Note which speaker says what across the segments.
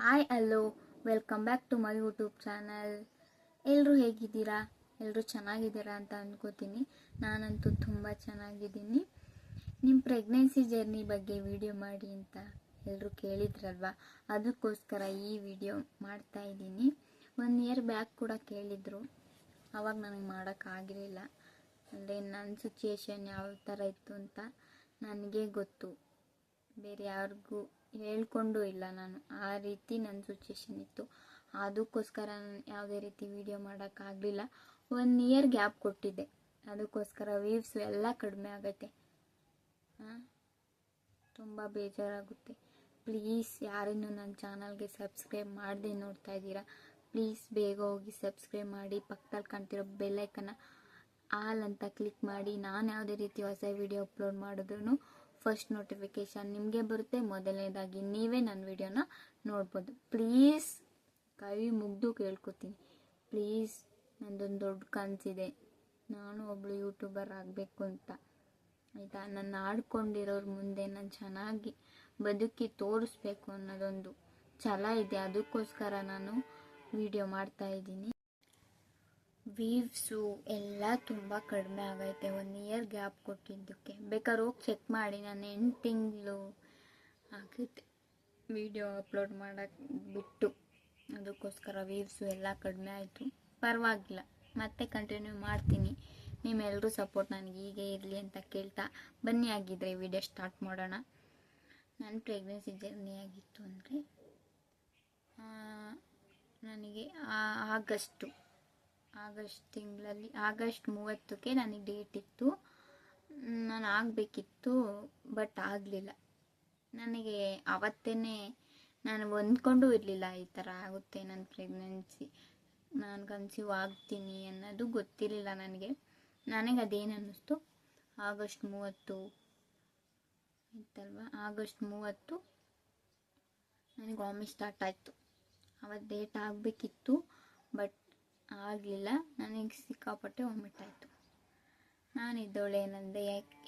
Speaker 1: Hi hello, welcome back to my YouTube channel. ಎಲ್ಲರೂ ಹೇಗಿದ್ದೀರಾ? ಎಲ್ಲರೂ ಚೆನ್ನಾಗಿದ್ದೀರಾ ಅಂತ ಅಂದ್ಕೋತೀನಿ. ನಾನಂತೂ ತುಂಬ ಚೆನ್ನಾಗಿದ್ದೀನಿ. ನಿಮ್ಮ ಪ್ರೆಗ್ನೆನ್ಸಿ ಜರ್ನಿ ಬಗ್ಗೆ ವಿಡಿಯೋ ಮಾಡಿ ಅಂತ ಎಲ್ಲರೂ ಕೇಳಿದ್ರಲ್ವ, ಅದಕ್ಕೋಸ್ಕರ ಈ ವಿಡಿಯೋ ಮಾಡ್ತಾ ಇದ್ದೀನಿ. 1 ಇಯರ್ ಬ್ಯಾಕ್ ಕೂಡ ಕೇಳಿದರು, ಆವಾಗ ನನಗೆ ಮಾಡೋಕ್ಕಾಗಿರಲಿಲ್ಲ. ಅಂದರೆ ನನ್ನ ಸಿಚುಯೇಷನ್ ಯಾವ ಥರ ಇತ್ತು ಅಂತ ನನಗೆ ಗೊತ್ತು, ಬೇರೆ ಯಾರಿಗೂ ಹೇಳ್ಕೊಂಡು ಇಲ್ಲ. ನಾನು ಆ ರೀತಿ ನನ್ನ ಸಿಚುಯೇಷನ್ ಇತ್ತು. ಅದಕ್ಕೋಸ್ಕರ ನಾನು ಯಾವುದೇ ರೀತಿ ವಿಡಿಯೋ ಮಾಡೋಕ್ಕಾಗಲಿಲ್ಲ. 1 ಇಯರ್ ಗ್ಯಾಪ್ ಕೊಟ್ಟಿದ್ದೆ, ಅದಕ್ಕೋಸ್ಕರ ವ್ಯೂವ್ಸ್ ಎಲ್ಲ ಕಡಿಮೆ ಆಗೈತೆ. ತುಂಬ ಬೇಜಾರಾಗುತ್ತೆ. ಪ್ಲೀಸ್ ಯಾರಿನ್ನೂ ನನ್ನ ಚಾನಲ್ಗೆ ಸಬ್ಸ್ಕ್ರೈಬ್ ಮಾಡದೆ ನೋಡ್ತಾ ಇದ್ದೀರಾ, ಪ್ಲೀಸ್ ಬೇಗ ಹೋಗಿ ಸಬ್ಸ್ಕ್ರೈಬ್ ಮಾಡಿ. ಪಕ್ಕದಲ್ಲಿ ಕಾಣ್ತಿರೋ ಬೆಲ್ಲೈಕನ್ನ ಆಲ್ ಅಂತ ಕ್ಲಿಕ್ ಮಾಡಿ. ನಾನು ಯಾವುದೇ ರೀತಿ ಹೊಸ ವಿಡಿಯೋ ಅಪ್ಲೋಡ್ ಮಾಡಿದ್ರು ಫಸ್ಟ್ ನೋಟಿಫಿಕೇಷನ್ ನಿಮಗೆ ಬರುತ್ತೆ. ಮೊದಲನೇದಾಗಿ ನೀವೇ ನನ್ನ ವಿಡಿಯೋನ ನೋಡ್ಬೋದು. ಪ್ಲೀಸ್ ಕೈ ಮುಗ್ದು ಕೇಳ್ಕೊತೀನಿ, ಪ್ಲೀಸ್. ನಂದೊಂದು ದೊಡ್ಡ ಕನಸಿದೆ, ನಾನು ಒಬ್ಬಳು ಯೂಟ್ಯೂಬರ್ ಆಗಬೇಕು ಅಂತ, ಆಯಿತಾ? ನನ್ನ ಆಡ್ಕೊಂಡಿರೋರ ಮುಂದೆ ನಾನು ಚೆನ್ನಾಗಿ ಬದುಕಿ ತೋರಿಸ್ಬೇಕು ಅನ್ನೋದೊಂದು ಛಲ ಇದೆ. ಅದಕ್ಕೋಸ್ಕರ ನಾನು ವಿಡಿಯೋ ಮಾಡ್ತಾಯಿದ್ದೀನಿ. ವ್ಯೂವ್ಸು ಎಲ್ಲ ತುಂಬ ಕಡಿಮೆ ಆಗೈತೆ 1 ಇಯರ್ ಗ್ಯಾಪ್ ಕೊಟ್ಟಿದ್ದಕ್ಕೆ. ಬೇಕಾದ್ರೆ ಹೋಗಿ ಚೆಕ್ ಮಾಡಿ. ನಾನು 8 ತಿಂಗಳು ಆಗೈತೆ ವಿಡಿಯೋ ಅಪ್ಲೋಡ್ ಮಾಡೋಕ್ಕೆ ಬಿಟ್ಟು. ಅದಕ್ಕೋಸ್ಕರ ವ್ಯೂವ್ಸು ಎಲ್ಲ ಕಡಿಮೆ ಆಯಿತು. ಪರವಾಗಿಲ್ಲ, ಮತ್ತೆ ಕಂಟಿನ್ಯೂ ಮಾಡ್ತೀನಿ. ನಿಮ್ಮೆಲ್ಲರೂ ಸಪೋರ್ಟ್ ನನಗೆ ಹೀಗೆ ಇರಲಿ ಅಂತ ಕೇಳ್ತಾ ಬನ್ನಿ. ಆಗಿದ್ದರೆ ವಿಡಿಯೋ ಸ್ಟಾರ್ಟ್ ಮಾಡೋಣ. ನನ್ನ ಪ್ರೆಗ್ನೆನ್ಸಿ ಜರ್ನಿ ಆಗಿತ್ತು ಅಂದರೆ, ನನಗೆ ಆಗಸ್ಟ್ ತಿಂಗಳಲ್ಲಿ ಆಗಸ್ಟ್ 30ಕ್ಕೆ ನನಗೆ ಡೇಟ್ ಇತ್ತು. ನಾನು ಆಗಬೇಕಿತ್ತು, ಬಟ್ ಆಗಲಿಲ್ಲ. ನನಗೆ ಅವತ್ತೇ ನಾನು ಹೊಂದ್ಕೊಂಡು ಇರಲಿಲ್ಲ ಈ ಥರ ಆಗುತ್ತೆ ನನ್ನ ಪ್ರೆಗ್ನೆನ್ಸಿ, ನಾನು ಕನ್ಸೀವ್ ಆಗ್ತೀನಿ ಅನ್ನೋದು ಗೊತ್ತಿರಲಿಲ್ಲ ನನಗೆ. ಅದೇನು ಅನ್ನಿಸ್ತು, ಆಗಸ್ಟ್ 30 ಇತ್ತಲ್ವ, ಆಗಸ್ಟ್ 30 ನನಗೆ ವಾಮಿಟ್ ಸ್ಟಾರ್ಟ್ ಆಯಿತು. ಅವತ್ತು ಡೇಟ್ ಆಗಬೇಕಿತ್ತು, ಬಟ್ ಆಗಲಿಲ್ಲ. ನನಗೆ ಸಿಕ್ಕಾಪಟ್ಟೆ ವಾಮಿಟ್ ಆಯಿತು. ನಾನಿದ್ದವಳೆ ಏನಂದರೆ,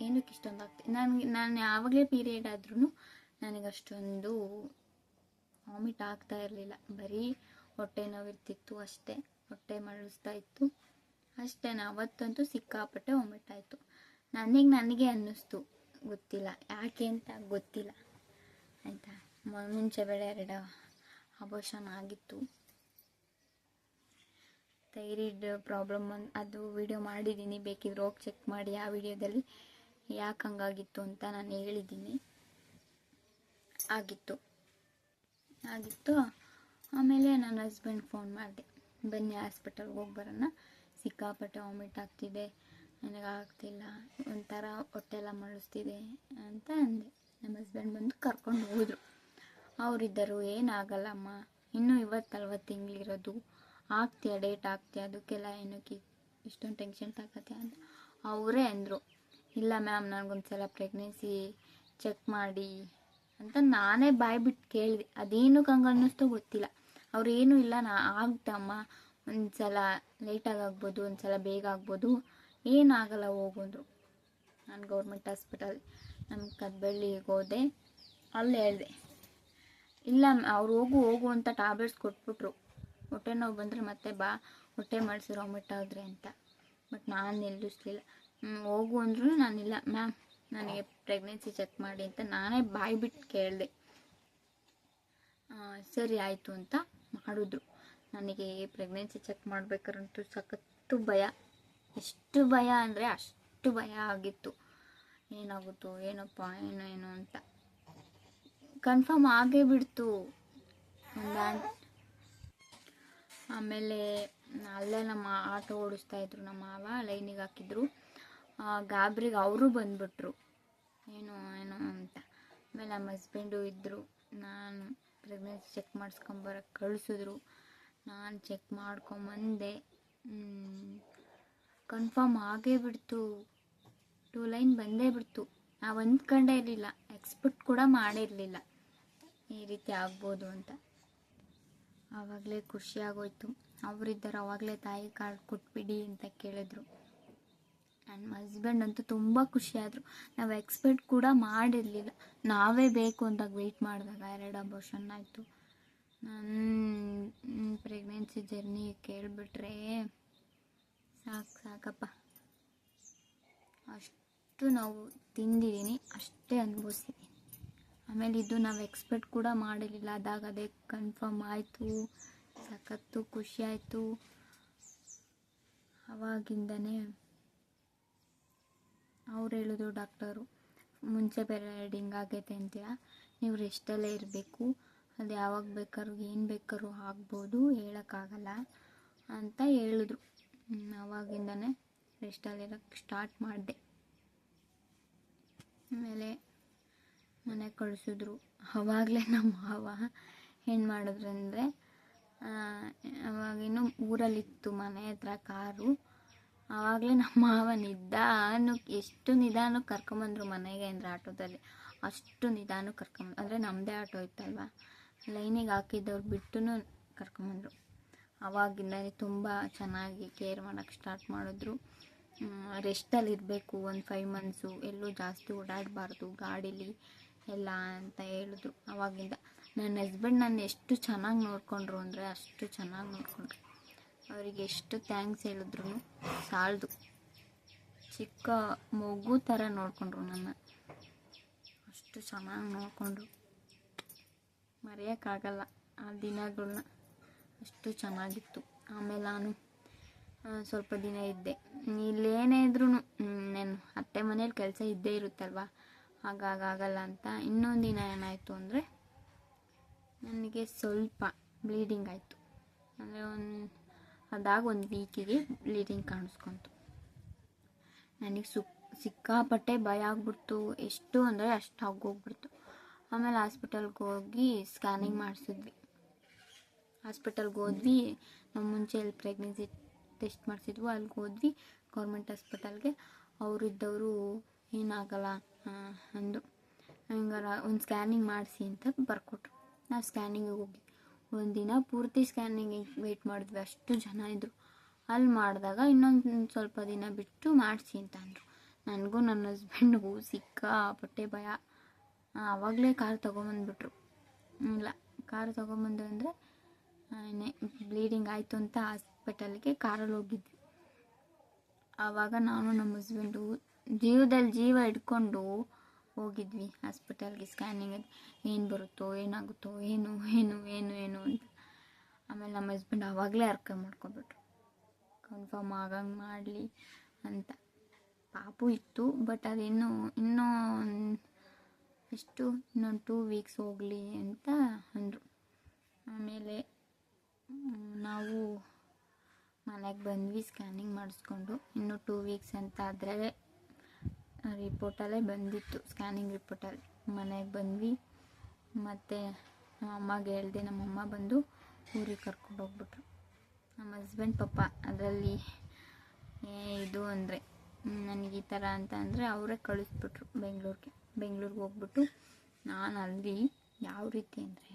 Speaker 1: ಏನಕ್ಕೆ ಇಷ್ಟೊಂದು ಆಗ್ತದೆ ನಾನು ಯಾವಾಗಲೇ ಪೀರಿಯಡ್ ಆದ್ರೂ ನನಗೆ ಅಷ್ಟೊಂದು ವಾಮಿಟ್ ಆಗ್ತಾ ಇರಲಿಲ್ಲ. ಬರೀ ಹೊಟ್ಟೆ ನೋವಿರ್ತಿತ್ತು ಅಷ್ಟೇ, ಹೊಟ್ಟೆ ಮಳಿಸ್ತಾ ಇತ್ತು ಅಷ್ಟೇ. ಅವತ್ತಂತೂ ಸಿಕ್ಕಾಪಟ್ಟೆ ವಾಮಿಟ್ ಆಯಿತು. ನನಗೆ ಅನ್ನಿಸ್ತು, ಗೊತ್ತಿಲ್ಲ ಯಾಕೆ ಅಂತ ಗೊತ್ತಿಲ್ಲ, ಆಯಿತಾ? ಮುಂಚೆ ಬೇರೆ 2 ಅಬೋಷನ್ ಆಗಿತ್ತು. ಥೈರಾಯ್ಡ್ ಪ್ರಾಬ್ಲಮ್ ಅದು ವಿಡಿಯೋ ಮಾಡಿದ್ದೀನಿ, ಬೇಕಿದ್ರೆ ಹೋಗಿ ಚೆಕ್ ಮಾಡಿ. ಆ ವಿಡಿಯೋದಲ್ಲಿ ಯಾಕೆ ಹಂಗಾಗಿತ್ತು ಅಂತ ನಾನು ಹೇಳಿದ್ದೀನಿ. ಆಗಿತ್ತು. ಆಮೇಲೆ ನನ್ನ ಹಸ್ಬೆಂಡ್ ಫೋನ್ ಮಾಡಿದೆ, ಬನ್ನಿ ಹಾಸ್ಪಿಟಲ್ಗೆ ಹೋಗಿ ಬರೋಣ, ಸಿಕ್ಕಾಪಟ್ಟೆ ವಾಮಿಟ್ ಆಗ್ತಿದೆ, ನನಗಾಗ್ತಿಲ್ಲ, ಒಂಥರ ಹೊಟ್ಟೆಲ್ಲ ಮಳಿಸ್ತಿದೆ ಅಂತ ಅಂದೆ. ನಮ್ಮ ಹಸ್ಬೆಂಡ್ ಬಂದು ಕರ್ಕೊಂಡು ಹೋದರು. ಅವರಿದ್ದರು, ಏನಾಗಲ್ಲಮ್ಮ, ಇನ್ನೂ ಇವತ್ತಲ್ವ ತಿಂಗಳಿರೋದು, ಆಗ್ತೀಯ, ಡೇಟ್ ಆಗ್ತೀಯ, ಅದಕ್ಕೆಲ್ಲ ಏನಕ್ಕೆ ಇಷ್ಟೊಂದು ಟೆನ್ಷನ್ ತಗೋತೀಯ ಅಂತ ಅವರೇ ಅಂದರು. ಇಲ್ಲ ಮ್ಯಾಮ್, ನನಗೊಂದ್ಸಲ ಪ್ರೆಗ್ನೆನ್ಸಿ ಚೆಕ್ ಮಾಡಿ ಅಂತ ನಾನೇ ಬಾಯಿ ಬಿಟ್ಟು ಕೇಳಿದೆ. ಅದೇನಕ್ಕೆ ಹಂಗೆ ಅನ್ನಿಸ್ತೋ ಗೊತ್ತಿಲ್ಲ. ಅವ್ರೇನೂ ಇಲ್ಲ, ಆಗ್ತಮ್ಮ, ಒಂದು ಸಲ ಲೇಟಾಗಿ ಆಗ್ಬೋದು, ಒಂದು ಸಲ ಬೇಗ ಆಗ್ಬೋದು, ಏನಾಗಲ್ಲ ಹೋಗಂದ್ರು. ನಾನು ಗೌರ್ಮೆಂಟ್ ಹಾಸ್ಪಿಟಲ್ ನಮ್ಮ ಕದ್ಬಳ್ಳಿಗೆ ಹೋದೆ. ಅಲ್ಲಿ ಹೇಳಿದೆ, ಇಲ್ಲ ಅವ್ರು ಹೋಗು ಅಂತ ಟ್ಯಾಬ್ಲೆಟ್ಸ್ ಕೊಟ್ಬಿಟ್ರು. ಹೊಟ್ಟೆ ನೋವು ಬಂದರೆ ಮತ್ತೆ ಬಾ, ಹೊಟ್ಟೆ ಮಾಡಿಸಿರೋ ವಾಮಿಟ್ ಆದರೆ ಅಂತ. ಬಟ್ ನಾನು ನಿಲ್ಲಿಸಲಿಲ್ಲ. ಹೋಗು ಅಂದ್ರೂ ನಾನಿಲ್ಲ ಮ್ಯಾಮ್, ನನಗೆ ಪ್ರೆಗ್ನೆನ್ಸಿ ಚೆಕ್ ಮಾಡಿ ಅಂತ ನಾನೇ ಬಾಯಿ ಬಿಟ್ಟು ಕೇಳಿದೆ. ಸರಿ ಆಯಿತು ಅಂತ ಮಾಡಿದ್ರು. ನನಗೆ ಪ್ರೆಗ್ನೆನ್ಸಿ ಚೆಕ್ ಮಾಡ್ಬೇಕಾರಂತೂ ಸಖತ್ತು ಭಯ. ಎಷ್ಟು ಭಯ ಅಂದರೆ ಅಷ್ಟು ಭಯ ಆಗಿತ್ತು. ಏನಾಗುತ್ತೋ ಏನಪ್ಪ, ಏನು ಅಂತ. ಕನ್ಫರ್ಮ್ ಆಗೇ ಬಿಡ್ತು. ಆಮೇಲೆ ಅಲ್ಲೇ ನಮ್ಮ ಆಟೋ ಓಡಿಸ್ತಾಯಿದ್ರು ನಮ್ಮ ಮಾವ, ಲೈನಿಗೆ ಹಾಕಿದ್ರು. ಗಾಬ್ರಿಗೆ ಅವರು ಬಂದುಬಿಟ್ರು, ಏನು ಅಂತ. ಆಮೇಲೆ ನಮ್ಮ ಹಸ್ಬೆಂಡು ಇದ್ದರು. ನಾನು ಪ್ರೆಗ್ನೆನ್ಸಿ ಚೆಕ್ ಮಾಡಿಸ್ಕೊಂಬರಕ್ಕೆ ಕಳಿಸಿದ್ರು. ನಾನು ಚೆಕ್ ಮಾಡ್ಕೊಂಬಂದೆ. ಕನ್ಫರ್ಮ್ ಆಗೇ ಬಿಡ್ತು. 2 ಲೈನ್ ಬಂದೇ ಬಿಡ್ತು. ನಾವು ಅಂದ್ಕೊಂಡೇ ಇರಲಿಲ್ಲ, ಎಕ್ಸ್ಪೆಕ್ಟ್ ಕೂಡ ಮಾಡಿರಲಿಲ್ಲ ಈ ರೀತಿ ಆಗ್ಬೋದು ಅಂತ. ಆವಾಗಲೇ ಖುಷಿಯಾಗೋಯ್ತು. ಅವರಿದ್ದರು, ಆವಾಗಲೇ ತಾಯಿ ಕಾರ್ಡ್ ಕೊಟ್ಬಿಡಿ ಅಂತ ಕೇಳಿದ್ರು. ನನ್ನ ಹಸ್ಬೆಂಡ್ ಅಂತೂ ತುಂಬ ಖುಷಿಯಾದರು. ನಾವು ಎಕ್ಸ್ಪೆಕ್ಟ್ ಕೂಡ ಮಾಡಿರಲಿಲ್ಲ. ನಾವೇ ಬೇಕು ಅಂದಾಗ ವೆಯ್ಟ್ ಮಾಡಿದಾಗ 2 ಅಬೋಷನ್ ಆಯಿತು. ನನ್ನ ಪ್ರೆಗ್ನೆನ್ಸಿ ಜರ್ನಿ ಕೇಳಿಬಿಟ್ರೆ ಸಾಕಪ್ಪ. ಅಷ್ಟು ನಾವು ತಿಂದಿದ್ದೀನಿ, ಅಷ್ಟೇ ಅನುಭವಿಸಿದ್ದೀನಿ. ಆಮೇಲೆ ಇದು ನಾವು ಎಕ್ಸ್ಪೆಕ್ಟ್ ಕೂಡ ಮಾಡಿರಲಿಲ್ಲ, ಅದಾಗ ಅದೇ ಕನ್ಫರ್ಮ್ ಆಯಿತು. ಸಖತ್ತು ಖುಷಿ ಆಯಿತು. ಅವಾಗಿಂದನೇ ಅವ್ರು ಹೇಳಿದ್ರು ಡಾಕ್ಟರು, ಮುಂಚೆ ಬ್ಲೀಡಿಂಗ್ ಆಗೈತೆ ಅಂತೀರ, ನೀವು ರೆಸ್ಟಲ್ಲೇ ಇರಬೇಕು, ಅದು ಯಾವಾಗ ಬೇಕಾದ್ರೂ ಏನು ಬೇಕಾದ್ರೂ ಆಗ್ಬೋದು, ಹೇಳೋಕ್ಕಾಗಲ್ಲ ಅಂತ ಹೇಳಿದ್ರು. ಆವಾಗಿಂದನೇ ರೆಸ್ಟಲ್ಲಿರೋಕ್ಕೆ ಸ್ಟಾರ್ಟ್ ಮಾಡಿದೆ. ಆಮೇಲೆ ಮನೆಗೆ ಕಳಿಸಿದ್ರು. ಆವಾಗಲೇ ನಮ್ಮ ಮಾವ ಏನು ಮಾಡಿದ್ರು ಅಂದರೆ, ಅವಾಗಿನ್ನೂ ಊರಲ್ಲಿತ್ತು ಮನೆ ಹತ್ರ ಕಾರು. ಆವಾಗಲೇ ನಮ್ಮ ಮಾವ ಎಷ್ಟು ನಿಧಾನಕ್ಕೆ ಕರ್ಕೊಂಬಂದರು ಮನೆಗೆ ಅಂದರೆ ಆಟೋದಲ್ಲಿ, ಅಷ್ಟು ನಿಧಾನಕ್ಕೆ ಕರ್ಕೊಂಬಂದ್ರು. ಅಂದರೆ ನಮ್ಮದೇ ಆಟೋ ಇತ್ತಲ್ವ, ಲೈನಿಗೆ ಹಾಕಿದ್ದವ್ರು ಬಿಟ್ಟು ಕರ್ಕೊಂಬಂದರು. ಆವಾಗಿಂದಲೇ ತುಂಬ ಚೆನ್ನಾಗಿ ಕೇರ್ ಮಾಡೋಕ್ಕೆ ಸ್ಟಾರ್ಟ್ ಮಾಡಿದ್ರು. ರೆಸ್ಟಲ್ಲಿ ಇರಬೇಕು ಒಂದು 5 ಮಂತ್ಸು, ಎಲ್ಲೂ ಜಾಸ್ತಿ ಓಡಾಡಬಾರ್ದು ಗಾಡೀಲಿ ಎಲ್ಲ ಅಂತ ಹೇಳಿದ್ರು. ಆವಾಗಿಂದ ನನ್ನ ಹಸ್ಬೆಂಡ್ ನನ್ನ ಎಷ್ಟು ಚೆನ್ನಾಗಿ ನೋಡಿಕೊಂಡ್ರು ಅಂದರೆ ಅಷ್ಟು ಚೆನ್ನಾಗಿ ನೋಡಿಕೊಂಡ್ರು. ಅವರಿಗೆ ಎಷ್ಟು ಥ್ಯಾಂಕ್ಸ್ ಹೇಳಿದ್ರು ಸಾಲದು. ಚಿಕ್ಕ ಮಗು ಥರ ನೋಡಿಕೊಂಡ್ರು ನನ್ನ, ಅಷ್ಟು ಚೆನ್ನಾಗಿ ನೋಡಿಕೊಂಡ್ರು. ಮರೆಯೋಕ್ಕಾಗಲ್ಲ ಆ ದಿನಗಳನ್ನ, ಅಷ್ಟು ಚೆನ್ನಾಗಿತ್ತು. ಆಮೇಲೆ ನಾನು ಸ್ವಲ್ಪ ದಿನ ಇದ್ದೆ. ಇಲ್ಲೇನೇ ಇದ್ರೂ ನಾನು ಅತ್ತೆ ಮನೇಲಿ ಕೆಲಸ ಇದ್ದೇ ಇರುತ್ತಲ್ವ, ಹಾಗಾಗಲ್ಲ ಅಂತ. ಇನ್ನೊಂದು ದಿನ ಏನಾಯಿತು ಅಂದರೆ, ನನಗೆ ಸ್ವಲ್ಪ ಬ್ಲೀಡಿಂಗ್ ಆಯಿತು. ಅಂದರೆ ಅದಾಗ 1 ವೀಕಿಗೆ ಬ್ಲೀಡಿಂಗ್ ಕಾಣಿಸ್ಕೊತು. ನನಗೆ ಸಿಕ್ಕಾಪಟ್ಟೆ ಭಯ ಆಗ್ಬಿಡ್ತು. ಎಷ್ಟು ಅಂದರೆ ಅಷ್ಟು ಆಗೋಗ್ಬಿಡ್ತು. ಆಮೇಲೆ ಹಾಸ್ಪಿಟಲ್ಗೆ ಹೋಗಿ ಸ್ಕ್ಯಾನಿಂಗ್ ಮಾಡಿಸಿದ್ವಿ. ಹಾಸ್ಪಿಟಲ್ಗೆ ಹೋದ್ವಿ. ನಾವು ಮುಂಚೆ ಎಲ್ಲಿ ಪ್ರೆಗ್ನೆನ್ಸಿ ಟೆಸ್ಟ್ ಮಾಡಿಸಿದ್ವು ಅಲ್ಲಿಗೆ ಹೋದ್ವಿ, ಗೌರ್ಮೆಂಟ್ ಹಾಸ್ಪಿಟಲ್ಗೆ. ಅವರಿದ್ದವರು ಏನಾಗಲ್ಲ ಅಂದು, ಹಂಗಾರ ಒಂದು ಸ್ಕ್ಯಾನಿಂಗ್ ಮಾಡಿಸಿ ಅಂತ ಬರ್ಕೊಟ್ರು. ನಾವು ಸ್ಕ್ಯಾನಿಂಗಿಗೆ ಹೋಗಿ 1 ದಿನ ಪೂರ್ತಿ ಸ್ಕ್ಯಾನಿಂಗಿಗೆ ವೆಯ್ಟ್ ಮಾಡಿದ್ವಿ, ಅಷ್ಟು ಜನ ಇದ್ದರು. ಅಲ್ಲಿ ಮಾಡಿದಾಗ ಇನ್ನೊಂದು ಸ್ವಲ್ಪ ದಿನ ಬಿಟ್ಟು ಮಾಡಿಸಿ ಅಂತ ಅಂದರು. ನನಗೂ ನನ್ನ ಹಸ್ಬೆಂಡ್ಗೂ ಸಿಕ್ಕಾಪಟ್ಟೆ ಭಯ. ಆವಾಗಲೇ ಕಾರ್ ತೊಗೊಂಬಂದ್ಬಿಟ್ರು. ಇಲ್ಲ, ಕಾರ್ ತೊಗೊಂಬಂದು ಅಂದರೆ ಬ್ಲೀಡಿಂಗ್ ಆಯಿತು ಅಂತ ಹಾಸ್ಪಿಟಲ್ಗೆ ಕಾರಲ್ಲಿ ಹೋಗಿದ್ವಿ. ಆವಾಗ ನಾನು ನಮ್ಮ ಹಸ್ಬೆಂಡು ಜೀವದಲ್ಲಿ ಜೀವ ಹಿಡ್ಕೊಂಡು ಹೋಗಿದ್ವಿ ಹಾಸ್ಪಿಟಲ್ಗೆ ಸ್ಕ್ಯಾನಿಂಗ್. ಏನು ಬರುತ್ತೋ ಏನಾಗುತ್ತೋ ಏನು ಏನು ಏನು ಏನು ಅಂತ. ಆಮೇಲೆ ನಮ್ಮ ಹಸ್ಬೆಂಡ್ ಆವಾಗಲೇ ಅರ್ಥ ಮಾಡ್ಕೊಬಿಟ್ರು, ಕನ್ಫರ್ಮ್ ಆಗಂಗೆ ಮಾಡಲಿ ಅಂತ. ಪಾಪು ಇತ್ತು, ಬಟ್ ಅದಿನ್ನೂ ಇನ್ನೊಂದು 2 ವೀಕ್ಸ್ ಹೋಗಲಿ ಅಂತ ಅಂದರು. ಆಮೇಲೆ ನಾವು ಮನೆಗೆ ಬಂದ್ವಿ ಸ್ಕ್ಯಾನಿಂಗ್ ಮಾಡಿಸ್ಕೊಂಡು. ಇನ್ನೂ 2 ವೀಕ್ಸ್ ಅಂತ ಆದರೆ ರಿಪೋರ್ಟಲ್ಲೇ ಬಂದಿತ್ತು, ಸ್ಕ್ಯಾನಿಂಗ್ ರಿಪೋರ್ಟಲ್ಲಿ. ಮನೆಗೆ ಬಂದ್ವಿ. ಮತ್ತು ನಮ್ಮ ಅಮ್ಮಗೆ ಹೇಳಿದೆ, ನಮ್ಮಮ್ಮ ಬಂದು ಊರಿಗೆ ಕರ್ಕೊಂಡು ಹೋಗ್ಬಿಟ್ರು. ನಮ್ಮ ಹಸ್ಬೆಂಡ್ ಪಾಪ ಅದರಲ್ಲಿ ಇದು ಅಂದರೆ ನನಗೆ ಈ ಥರ ಅಂತ ಅಂದರೆ ಅವರೇ ಕಳಿಸ್ಬಿಟ್ರು ಬೆಂಗಳೂರಿಗೆ ಹೋಗ್ಬಿಟ್ಟು. ನಾನು ಅಲ್ಲಿ ಯಾವ ರೀತಿ ಅಂದರೆ,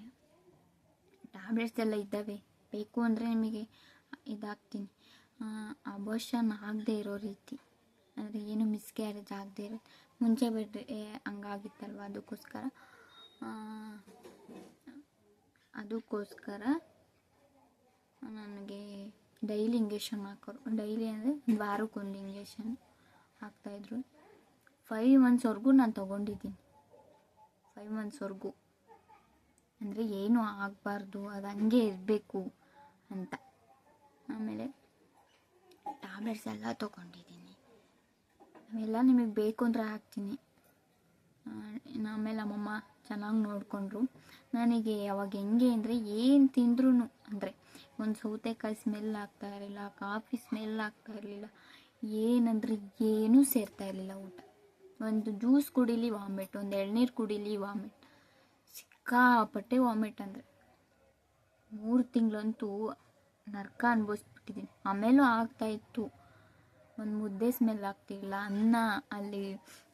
Speaker 1: ಟ್ಯಾಬ್ಲೆಟ್ಸ್ ಎಲ್ಲ ಇದ್ದಾವೆ, ಬೇಕು ಅಂದರೆ ನಿಮಗೆ ಇದಾಗ್ತೀನಿ, ಅಬೋಷನ್ ಆಗದೆ ಇರೋ ರೀತಿ, ಅಂದರೆ ಏನು ಮಿಸ್ಕ್ಯಾರೇಜ್ ಆಗದೆ ಇರೋ ಮುಂಚೆ ಬಿಟ್ಟರೆ ಹಂಗಾಗಿತ್ತಲ್ವ, ಅದಕ್ಕೋಸ್ಕರ ನನಗೆ ಡೈಲಿ ಇಂಜೆಕ್ಷನ್ ಹಾಕೋರು. ಡೈಲಿ ಅಂದರೆ ವಾರಕ್ಕೊಂದು ಇಂಜೆಕ್ಷನ್ ಹಾಕ್ತಾಯಿದ್ರು. 5 ಮಂತ್ಸ್ವರೆಗೂ ನಾನು ತೊಗೊಂಡಿದ್ದೀನಿ. 5 ಮಂತ್ಸ್ವರೆಗೂ ಅಂದರೆ ಏನೂ ಆಗಬಾರ್ದು, ಅದು ಹಂಗೆ ಇರಬೇಕು ಅಂತ. ಆಮೇಲೆ ಟ್ಯಾಬ್ಲೆಟ್ಸ್ ಎಲ್ಲ ತೊಗೊಂಡಿದ್ದೀನಿ. ಅವೆಲ್ಲ ನಿಮಗೆ ಬೇಕು ಅಂದರೆ ಹಾಕ್ತೀನಿ. ಆಮೇಲೆ ನಮ್ಮಮ್ಮ ಚೆನ್ನಾಗಿ ನೋಡಿಕೊಂಡ್ರು. ನನಗೆ ಅವಾಗ ಹೆಂಗೆ ಅಂದರೆ, ಏನು ತಿಂದ್ರೂ ಅಂದರೆ ಒಂದು ಸೌತೆಕಾಯಿ ಸ್ಮೆಲ್ ಆಗ್ತಾ ಇರಲಿಲ್ಲ, ಕಾಫಿ ಸ್ಮೆಲ್ ಆಗ್ತಾ ಇರಲಿಲ್ಲ, ಏನಂದರೆ ಏನೂ ಸೇರ್ತಾ ಇರಲಿಲ್ಲ ಊಟ. ಒಂದು ಜ್ಯೂಸ್ ಕುಡೀಲಿ ವಾಮಿಟ್, ಒಂದು ಎಳ್ನೀರು ಕುಡೀಲಿ ವಾಮಿಟ್, ಸಿಕ್ಕಾಪಟ್ಟೆ ವಾಮಿಟ್. ಅಂದರೆ 3 ತಿಂಗಳಂತೂ ನರ್ಕ ಅನುಭವಿಸ್ಬಿಟ್ಟಿದ್ದೀನಿ. ಆಮೇಲೂ ಆಗ್ತಾಯಿತ್ತು. ಒಂದು ಮುದ್ದೆ ಸ್ಮೆಲ್ ಆಗ್ತಿರಲಿಲ್ಲ, ಅನ್ನ ಅಲ್ಲಿ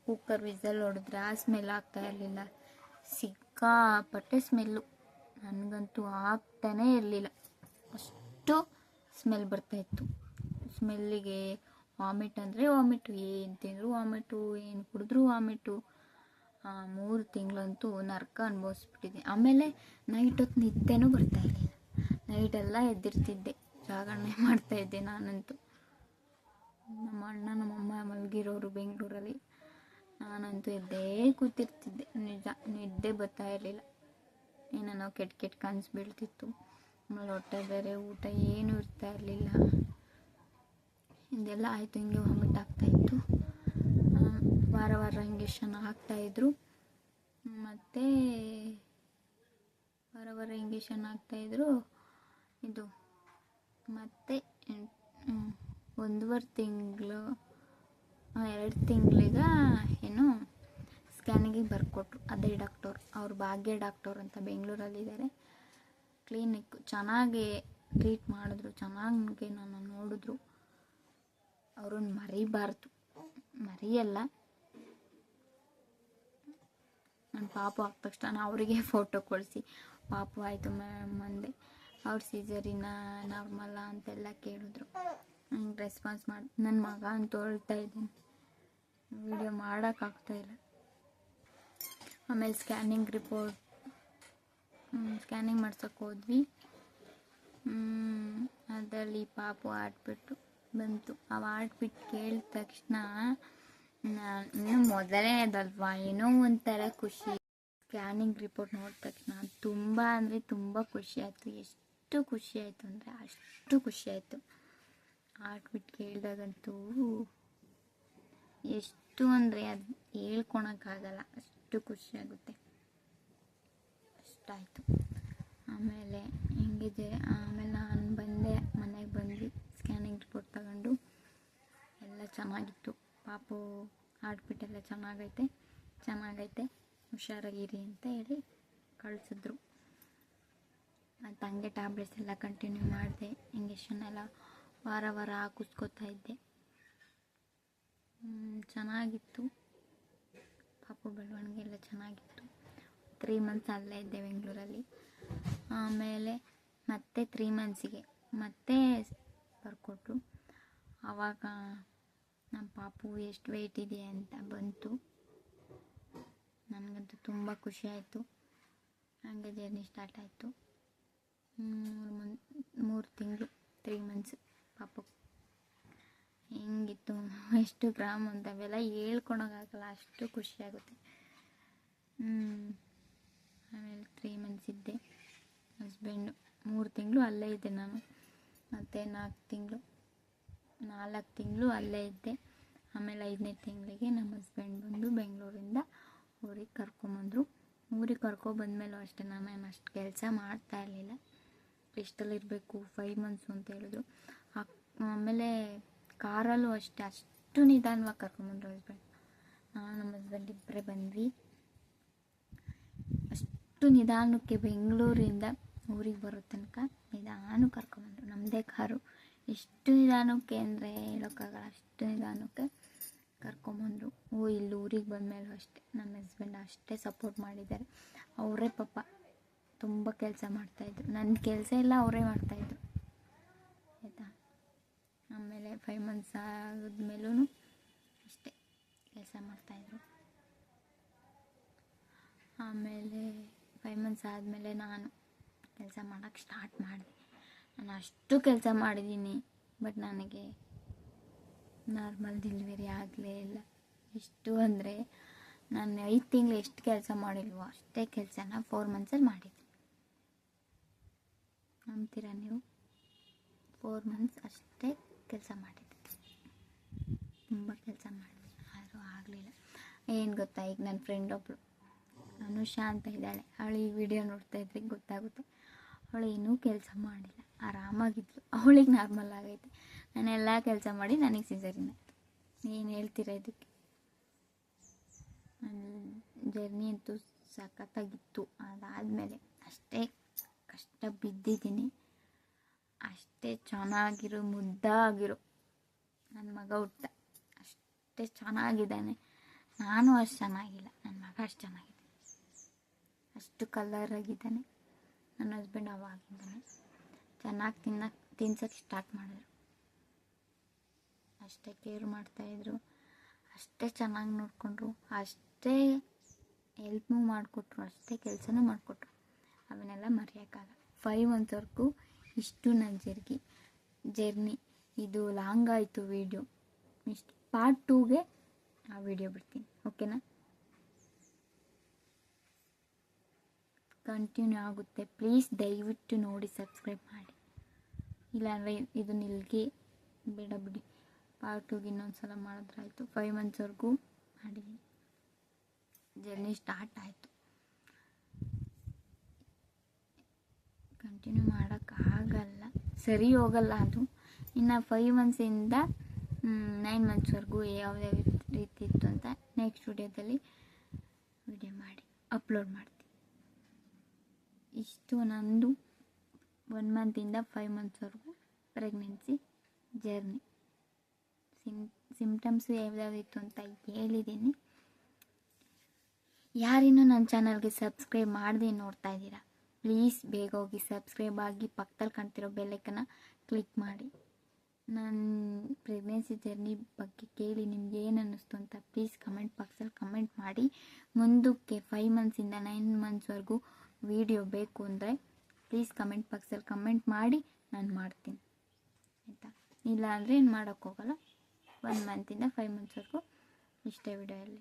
Speaker 1: ಕುಕ್ಕರ್ ವಿಸಲ್ ಹೊಡೆದ್ರೆ ಆ ಸ್ಮೆಲ್ ಆಗ್ತಾ ಇರಲಿಲ್ಲ, ಸಿಕ್ಕಾಪಟ್ಟೆ ಸ್ಮೆಲ್ಲು. ನನಗಂತೂ ಆಗ್ತಾನೇ ಇರಲಿಲ್ಲ, ಅಷ್ಟು ಸ್ಮೆಲ್ ಬರ್ತಾಯಿತ್ತು. ಸ್ಮೆಲ್ಲಿಗೆ ವಾಮಿಟ್ ಅಂದರೆ ವಾಮಿಟು, ಏನು ತಿಂದರೂ ವಾಮಿಟು, ಏನು ಕುಡಿದ್ರೂ ವಾಮಿಟು. 3 ತಿಂಗಳಂತೂ ನರಕ ಅನುಭವಿಸ್ಬಿಟ್ಟಿದ್ದೆ. ಆಮೇಲೆ ನೈಟ್ ಹೊತ್ತು ನಿದ್ದೆನೂ ಬರ್ತಾಯಿರಲಿಲ್ಲ. ನೈಟೆಲ್ಲ ಎದ್ದಿರ್ತಿದ್ದೆ, ಜಾಗರಣೆ ಮಾಡ್ತಾಯಿದ್ದೆ ನಾನಂತೂ. ನಮ್ಮ ಅಣ್ಣ ನಮ್ಮಮ್ಮ ಮಲಗಿರೋರು ಬೆಂಗಳೂರಲ್ಲಿ, ನಾನಂತೂ ಎದ್ದೇ ಕೂತಿರ್ತಿದ್ದೆ. ನಿಜ, ನಿದ್ದೆ ಬರ್ತಾ ಇರಲಿಲ್ಲ. ಏನೋ ಕೆಟ್ಟ ಕೆಟ್ಟ ಕನಸು ಬೀಳ್ತಿತ್ತು. ಆಮೇಲೆ ಹೊಟ್ಟೆ ಬೇರೆ ಊಟ ಏನೂ ಇರ್ತಾ ಇರಲಿಲ್ಲ. ಇದೆಲ್ಲ ಆಯಿತು. ಹಿಂಗೆ ವಾಮಿಟ್ ಆಗ್ತಾಯಿತ್ತು. ವಾರ ವಾರ ಇಂಜೆಕ್ಷನ್ ಹಾಕ್ತಾಯಿದ್ರು. ಮತ್ತು ವಾರ ವಾರ ಇಂಜೆಕ್ಷನ್ ಹಾಕ್ತಾಯಿದ್ರು. ಇದು ಮತ್ತು 1.5 ತಿಂಗಳು 2 ತಿಂಗಳಿಗೆ ಏನು ಸ್ಕ್ಯಾನಿಂಗಿಗೆ ಬರ್ಕೊಟ್ರು. ಅದೇ ಡಾಕ್ಟರ್, ಅವ್ರು ಭಾಗ್ಯ ಡಾಕ್ಟರ್ ಅಂತ ಬೆಂಗಳೂರಲ್ಲಿದ್ದಾರೆ. ಕ್ಲಿನಿಕ್ ಚೆನ್ನಾಗಿ ಟ್ರೀಟ್ ಮಾಡಿದ್ರು, ಚೆನ್ನಾಗಿ ನನ್ನ ನೋಡಿದ್ರು. ಅವ್ರನ್ನ ಮರಿಬಾರ್ದು, ಮರೆಯಲ್ಲ. ನನ್ನ ಪಾಪು ಆದ ತಕ್ಷಣ ಅವರಿಗೆ ಫೋಟೋ ಕಳಿಸಿ ಪಾಪು ಆಯಿತು ಮ್ಯಾಮ್ ಅಂದೆ. ಅವ್ರು ಸೀಸರಿನ ನಾರ್ಮಲ್ಲ ಅಂತೆಲ್ಲ ಕೇಳಿದ್ರು. ನಂಗೆ ರೆಸ್ಪಾನ್ಸ್ ಮಾಡಿ ನನ್ನ ಮಗ ಅಂತ ಹೇಳ್ತಾ ಇದ್ದೀನಿ, ವಿಡಿಯೋ ಮಾಡೋಕ್ಕಾಗ್ತಾಯಿಲ್ಲ. ಆಮೇಲೆ ಸ್ಕ್ಯಾನಿಂಗ್ ಮಾಡ್ಸೋಕ್ಕೆ ಹೋದ್ವಿ. ಅದರಲ್ಲಿ ಪಾಪು ಆಡ್ಬಿಟ್ಟು ಬಂತು. ಆ ಆಡ್ಬಿಟ್ಟು ಕೇಳಿದ ತಕ್ಷಣ ಇನ್ನು ಮೊದಲನೇದಲ್ವಾ, ಏನೋ ಒಂಥರ ಖುಷಿ. ಸ್ಕ್ಯಾನಿಂಗ್ ರಿಪೋರ್ಟ್ ನೋಡಿದ ತಕ್ಷಣ ತುಂಬ ಅಂದರೆ ತುಂಬ ಖುಷಿ ಆಯಿತು. ಎಷ್ಟು ಖುಷಿ ಆಯಿತು ಅಂದರೆ ಅಷ್ಟು ಖುಷಿ ಆಯಿತು. ಆಡ್ಬಿಟ್ಟು ಕೇಳಿದಾಗಂತೂ ಎಷ್ಟು ಅಂದರೆ ಅದು ಹೇಳ್ಕೊಳಕ್ಕಾಗಲ್ಲ, ಅಷ್ಟು ಖುಷಿ ಆಗುತ್ತೆ. ಅಷ್ಟಾಯಿತು. ಆಮೇಲೆ ಆಮೇಲೆ ನಾನು ಬಂದೆ, ಮನೆಗೆ ಬಂದು ಸ್ಕ್ಯಾನಿಂಗ್ ರಿಪೋರ್ಟ್ ತಗೊಂಡು ಎಲ್ಲ ಚೆನ್ನಾಗಿತ್ತು. ಪಾಪು ಹಾರ್ಟ್ಬೀಟೆಲ್ಲ ಚೆನ್ನಾಗೈತೆ, ಹುಷಾರಾಗಿರಿ ಅಂತ ಹೇಳಿ ಕಳಿಸಿದ್ರು. ಮತ್ತು ಹಂಗೆ ಟ್ಯಾಬ್ಲೆಟ್ಸ್ ಎಲ್ಲ ಕಂಟಿನ್ಯೂ ಮಾಡಿದೆ. ಇಂಜೆಕ್ಷನ್ ಎಲ್ಲ ವಾರ ವಾರ ಹಾಕಿಸ್ಕೊತಾ ಇದ್ದೆ. ಚೆನ್ನಾಗಿತ್ತು. ಪಾಪು ಬೆಳವಣಿಗೆ ಎಲ್ಲ ಚೆನ್ನಾಗಿತ್ತು. 3 ಮಂತ್ಸ್ ಅಲ್ಲೇ ಇದ್ದೆ ಬೆಂಗಳೂರಲ್ಲಿ. ಆಮೇಲೆ ಮತ್ತೆ 3 ಮಂತ್ಸಿಗೆ ಮತ್ತೆ ಬರ್ಕೊಟ್ರು. ಆವಾಗ ನಮ್ಮ ಪಾಪು ಎಷ್ಟು ವೆಯ್ಟ್ ಇದೆ ಅಂತ ಬಂತು. ನನಗಂತೂ ತುಂಬ ಖುಷಿ ಆಯಿತು. ಹಂಗೆ ಜರ್ನಿ ಸ್ಟಾರ್ಟ್ ಆಯಿತು. 3 ತಿಂಗಳು 3 ಮಂತ್ಸ್ ಪಾಪು ಹೆಂಗಿತ್ತು, ಎಷ್ಟು ಗ್ರಾಮ್ ಅಂತ ಅವೆಲ್ಲ ಹೇಳ್ಕೊಳಕ್ಕಾಗಲ್ಲ, ಅಷ್ಟು ಖುಷಿಯಾಗುತ್ತೆ. ಆಮೇಲೆ 3 ಮಂತ್ಸ್ ಇದ್ದೆ. ಹಸ್ಬೆಂಡು 3 ತಿಂಗಳು ಅಲ್ಲೇ ಇದ್ದೆ ನಾನು. ಮತ್ತು 4 ತಿಂಗಳು ಅಲ್ಲೇ ಇದ್ದೆ. ಆಮೇಲೆ 5ನೇ ತಿಂಗಳಿಗೆ ನಮ್ಮ ಹಸ್ಬೆಂಡ್ ಬಂದು ಬೆಂಗಳೂರಿಂದ ಊರಿಗೆ ಕರ್ಕೊಂಬಂದರು. ಊರಿಗೆ ಕರ್ಕೊಬಂದ್ಮೇಲೂ ಅಷ್ಟೇ ನಾನೇನು ಅಷ್ಟು ಕೆಲಸ ಮಾಡ್ತಾ ಇರಲಿಲ್ಲ. ರೆಸ್ಟಲ್ಲಿರಬೇಕು 5 ಮಂತ್ಸು ಅಂತ ಹೇಳಿದ್ರು. ಆಮೇಲೆ ಕಾರಲ್ಲೂ ಅಷ್ಟೇ ಅಷ್ಟು ನಿಧಾನವಾಗಿ ಕರ್ಕೊಂಬಂದರು ಹಸ್ಬೆಂಡ್. ನಮ್ಮ ಹಸ್ಬೆಂಡ್ ಇಬ್ಬರೇ ಬಂದ್ವಿ. ಅಷ್ಟು ನಿಧಾನಕ್ಕೆ ಬೆಂಗಳೂರಿಂದ ಊರಿಗೆ ಬರೋ ತನಕ ನಿಧಾನಕ್ಕೆ ಕರ್ಕೊಂಬಂದರು. ನಮ್ಮದೇ ಕಾರು. ಎಷ್ಟು ನಿಧಾನಕ್ಕೆ ಅಂದರೆ ಹೇಳೋಕ್ಕಾಗಲ್ಲ, ಅಷ್ಟು ನಿಧಾನಕ್ಕೆ ಕರ್ಕೊಂಬಂದರು. ಇಲ್ಲಿ ಊರಿಗೆ ಬಂದಮೇಲೂ ಅಷ್ಟೇ ನಮ್ಮ ಹಸ್ಬೆಂಡ್ ಅಷ್ಟೇ ಸಪೋರ್ಟ್ ಮಾಡಿದ್ದಾರೆ. ಅವರೇ ಪಾಪ ತುಂಬ ಕೆಲಸ ಮಾಡ್ತಾಯಿದ್ರು. ನನ್ನ ಕೆಲಸ ಎಲ್ಲ ಅವರೇ ಮಾಡ್ತಾಯಿದ್ರು, ಆಯಿತಾ. ಆಮೇಲೆ 5 ಮಂತ್ಸ್ ಆದಮೇಲೂ ಅಷ್ಟೇ ಕೆಲಸ ಮಾಡ್ತಾಯಿದ್ರು. ಆಮೇಲೆ 5 ಮಂತ್ಸ್ ಆದಮೇಲೆ ನಾನು ಕೆಲಸ ಮಾಡೋಕ್ಕೆ ಸ್ಟಾರ್ಟ್ ಮಾಡಿದೆ. ನಾನು ಅಷ್ಟು ಕೆಲಸ ಮಾಡಿದ್ದೀನಿ, ಬಟ್ ನನಗೆ ನಾರ್ಮಲ್ ಡೆಲಿವರಿ ಆಗಲೇ ಇಲ್ಲ. ಎಷ್ಟು ಅಂದರೆ ನಾನು 5 ತಿಂಗಳು ಎಷ್ಟು ಕೆಲಸ ಮಾಡಿಲ್ವೋ ಅಷ್ಟೇ ಕೆಲಸನ 4 ಮಂತ್ಸಲ್ಲಿ ಮಾಡಿದ್ದೆ. ನಂಬ್ತೀರಾ ನೀವು? 4 ಮಂತ್ಸ್ ಅಷ್ಟೇ ಕೆಲಸ ಮಾಡಿದ್ದೆ. ತುಂಬ ಕೆಲಸ ಮಾಡಿದೆ, ಆದರೂ ಆಗಲಿಲ್ಲ. ಏನು ಗೊತ್ತಾ, ಈಗ ನನ್ನ ಫ್ರೆಂಡ್ ಒಬ್ಬಳು ಅನುಷಾ ಅಂತ ಇದ್ದಾಳೆ. ಅವಳು ಈ ವಿಡಿಯೋ ನೋಡ್ತಾ ಇದ್ರೆ ಗೊತ್ತಾಗುತ್ತೆ. ಅವಳು ಏನೂ ಕೆಲಸ ಮಾಡಿಲ್ಲ, ಆರಾಮಾಗಿದ್ಲು. ಅವಳಿಗೆ ನಾರ್ಮಲ್ ಆಗೈತೆ. ನಾನೆಲ್ಲ ಕೆಲಸ ಮಾಡಿ ನನಗೆ ಸಿಸೇರಿಯನ್ ಆಯಿತು. ಏನು ಹೇಳ್ತೀರಾ ಇದಕ್ಕೆ? ಜರ್ನಿ ಅಂತೂ ಸಖತ್ತಾಗಿತ್ತು. ಅದಾದಮೇಲೆ ಅಷ್ಟೇ ಕಷ್ಟ ಬಿದ್ದಿದ್ದೀನಿ. ಅಷ್ಟೇ ಚೆನ್ನಾಗಿರೋ ಮುದ್ದಾಗಿರೋ ನನ್ನ ಮಗ ಹುಟ್ಟ. ಅಷ್ಟೇ ಚೆನ್ನಾಗಿದ್ದಾನೆ. ನಾನು ಅಷ್ಟು ಚೆನ್ನಾಗಿಲ್ಲ, ನನ್ನ ಮಗ ಅಷ್ಟು ಚೆನ್ನಾಗಿದೆ. ಅಷ್ಟು ಕಲರಾಗಿದ್ದಾನೆ. ನನ್ನ ಹಸ್ಬೆಂಡ್ ಅವಾಗಿದ್ದಾನೆ. ಚೆನ್ನಾಗಿ ತಿನ್ಸೋಕ್ಕೆ ಸ್ಟಾರ್ಟ್ ಮಾಡಿದ್ರು. ಅಷ್ಟೇ ಕೇರ್ ಮಾಡ್ತಾಯಿದ್ರು, ಅಷ್ಟೇ ಚೆನ್ನಾಗಿ ನೋಡಿಕೊಂಡ್ರು, ಅಷ್ಟೇ ಹೆಲ್ಪ್ನೂ ಮಾಡಿಕೊಟ್ರು ಅಷ್ಟೇ, ಕೆಲಸನೂ ಮಾಡಿಕೊಟ್ರು. ಅವನ್ನೆಲ್ಲ ಮರೆಯೋಕ್ಕಾಗಲ್ಲ. 5 ಮಂತ್ವರೆಗೂ ಇಷ್ಟು ನನ್ನ ಜರ್ನಿ. ಇದು ಲಾಂಗ್ ಆಯಿತು ವೀಡಿಯೋ. ಇಷ್ಟು ಪಾರ್ಟ್ 2ಗೆ ಆ ವಿಡಿಯೋ ಬಿಡ್ತೀನಿ, ಓಕೆನಾ? ಕಂಟಿನ್ಯೂ ಆಗುತ್ತೆ. ಪ್ಲೀಸ್ ದಯವಿಟ್ಟು ನೋಡಿ ಸಬ್ಸ್ಕ್ರೈಬ್ ಮಾಡಿ. ಇಲ್ಲಾಂದರೆ ಇದು ನಿಲ್ಗೆ ಬೇಡ ಬಿಡಿ. ಪಾರ್ಟ್ 2ಗೆ ಇನ್ನೊಂದು ಸಲ ಮಾಡಿದ್ರಾಯ್ತು. 5 ಮಂತ್ಸ್ವರೆಗೂ ಮಾಡಿದ್ದೀನಿ. ಜರ್ನಿ ಸ್ಟಾರ್ಟ್ ಆಯಿತು. ಕಂಟಿನ್ಯೂ ಮಾಡೋಕ್ಕಾಗಲ್ಲ, ಸರಿ ಹೋಗಲ್ಲ ಅದು. ಇನ್ನು 5 ಮಂತ್ಸಿಂದ 9 ಮಂತ್ಸ್ವರೆಗೂ ಯಾವ್ಯಾವ ರೀತಿ ಇತ್ತು ಅಂತ ನೆಕ್ಸ್ಟ್ ವಿಡಿಯೋದಲ್ಲಿ ವಿಡಿಯೋ ಮಾಡಿ ಅಪ್ಲೋಡ್ ಮಾಡ್ತೀನಿ. ಇಷ್ಟು ನಂದು 1 ಮಂತಿಂದ 5 ಮಂತ್ಸ್ವರೆಗೂ ಪ್ರೆಗ್ನೆನ್ಸಿ ಜರ್ನಿ. ಸಿಮ್ಟಮ್ಸು ಯಾವ್ಯಾವಿತ್ತು ಅಂತ ಹೇಳಿದ್ದೀನಿ. ಯಾರಿನ್ನೂ ನನ್ನ ಚಾನಲ್ಗೆ ಸಬ್ಸ್ಕ್ರೈಬ್ ಮಾಡದೆ ನೋಡ್ತಾ ಇದ್ದೀರಾ, ಪ್ಲೀಸ್ ಬೇಗ ಹೋಗಿ ಸಬ್ಸ್ಕ್ರೈಬ್ ಆಗಿ ಪಕ್ಕದಲ್ಲಿ ಕಾಣ್ತಿರೋ ಬೆಲ್ಲೈಕನ್ನ ಕ್ಲಿಕ್ ಮಾಡಿ. ನನ್ನ ಪ್ರೆಗ್ನೆನ್ಸಿ ಜರ್ನಿ ಬಗ್ಗೆ ಕೇಳಿ ನಿಮ್ಗೆ ಏನು ಅನ್ನಿಸ್ತು ಅಂತ ಪ್ಲೀಸ್ ಕಮೆಂಟ್ ಬಾಕ್ಸಲ್ಲಿ ಕಮೆಂಟ್ ಮಾಡಿ. ಮುಂದಕ್ಕೆ 5 ಮಂತ್ಸಿಂದ 9 ಮಂತ್ಸ್ವರೆಗೂ ವಿಡಿಯೋ ಬೇಕು ಅಂದರೆ ಪ್ಲೀಸ್ ಕಮೆಂಟ್ ಬಾಕ್ಸಲ್ಲಿ ಕಮೆಂಟ್ ಮಾಡಿ, ನಾನು ಮಾಡ್ತೀನಿ ಆಯಿತಾ? ಇಲ್ಲ ಅಂದರೆ ಏನು ಮಾಡೋಕ್ಕೋಗಲ್ಲ. 1 ಮಂತಿಂದ 5 ಮಂತ್ಸ್ವರೆಗೂ ಇಷ್ಟೇ ವಿಡಿಯೋ ಅಲ್ಲಿ.